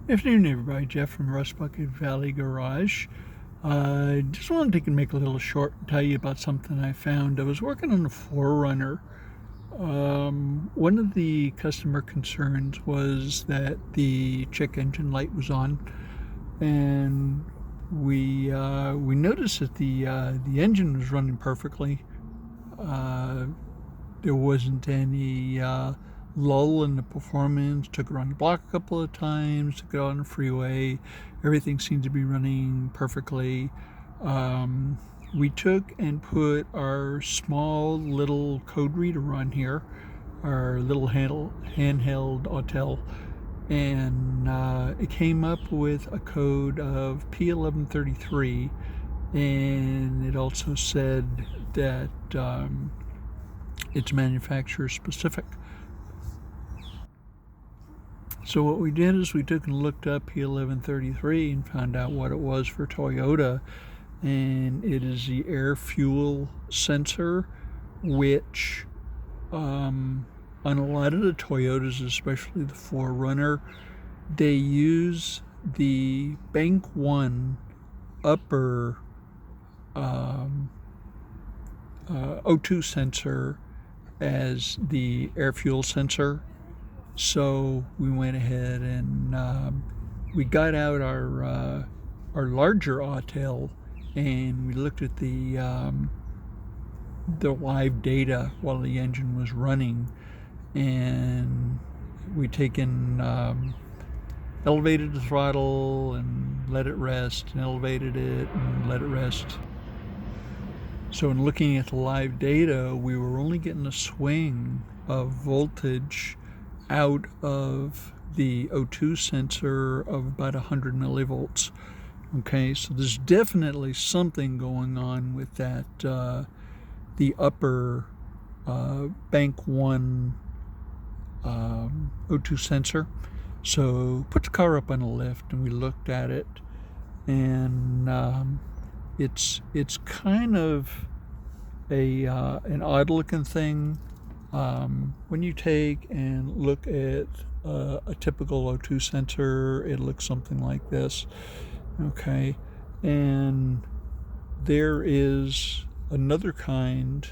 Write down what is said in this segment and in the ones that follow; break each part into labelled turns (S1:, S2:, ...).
S1: Afternoon, everybody. Jeff from Rust Bucket Valley Garage. Just wanted to make a little short and tell you about something I found. I was working on a 4Runner. One of the customer concerns was that the check engine light was on, and we noticed that the engine was running perfectly. There wasn't any lull in the performance. Took it around the block a couple of times, took it out on the freeway. Everything seemed to be running perfectly. We took and put our small little code reader on here, our little handheld Autel, and it came up with a code of P1133, and it also said that it's manufacturer specific. So what we did is we took and looked up P1133 and found out what it was for Toyota, and it is the air fuel sensor, which on a lot of the Toyotas, especially the 4Runner, they use the Bank 1 upper O2 sensor as the air fuel sensor. So we went ahead and we got out our larger Autel, and we looked at the live data while the engine was running, and we elevated the throttle and let it rest, and elevated it and let it rest. So in looking at the live data, we were only getting a swing of voltage out of the O2 sensor of about 100 millivolts. Okay, so there's definitely something going on with that, the upper Bank 1 O2 sensor. So put the car up on a lift and we looked at it, and it's kind of an odd looking thing. When you take and look at a typical O2 sensor, it looks something like this. Okay, and there is another kind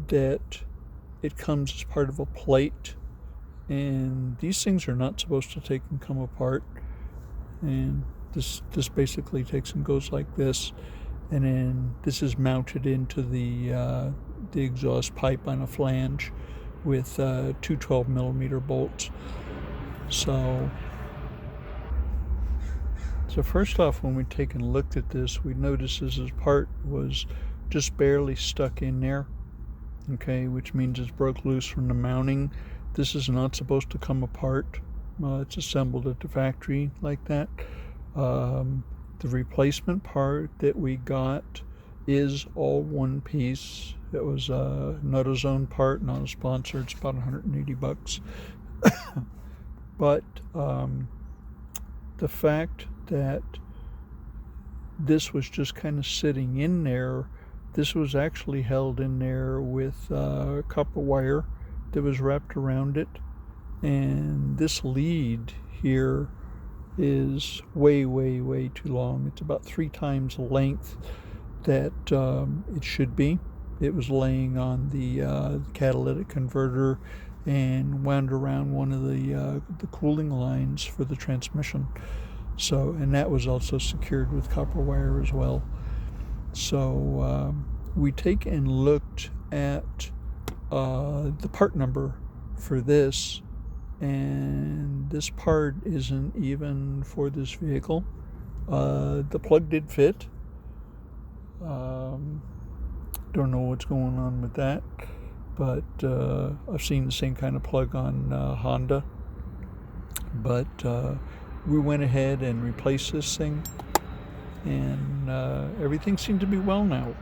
S1: that it comes as part of a plate, and these things are not supposed to take and come apart. And this basically takes and goes like this, and then this is mounted into the exhaust pipe on a flange with two 12 millimeter bolts. So first off, when we take and looked at this, we noticed this part was just barely stuck in there, okay, which means it's broke loose from the mounting. This is not supposed to come apart. It's assembled at the factory like that. The replacement part that we got is all one piece. It was a AutoZone part, not a sponsor. It's about $180. But the fact that this was just kind of sitting in there, this was actually held in there with copper wire that was wrapped around it, and this lead here is way too long. It's about 3 times the length that it should be. It was laying on the catalytic converter and wound around one of the cooling lines for the transmission. So, and that was also secured with copper wire as well. So we take and looked at the part number for this, and this part isn't even for this vehicle. The plug did fit. Don't know what's going on with that, but I've seen the same kind of plug on Honda. But we went ahead and replaced this thing, and everything seemed to be well now.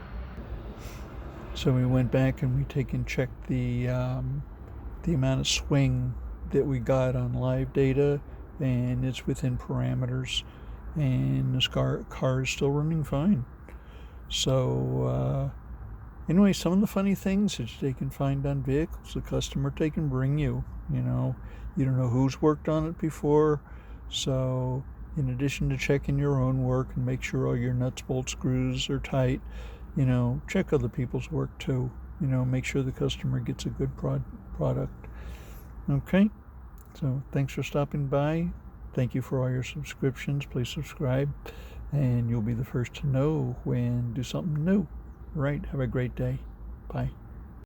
S1: So we went back and we take and checked the amount of swing that we got on live data, and it's within parameters, and this car is still running fine. So anyway, some of the funny things that they can find on vehicles, the customer they can bring you. You know, you don't know who's worked on it before. So in addition to checking your own work and make sure all your nuts, bolts, screws are tight, check other people's work too. Make sure the customer gets a good product. Okay, so thanks for stopping by. Thank you for all your subscriptions. Please subscribe, and you'll be the first to know when do something new. Right, have a great day. Bye.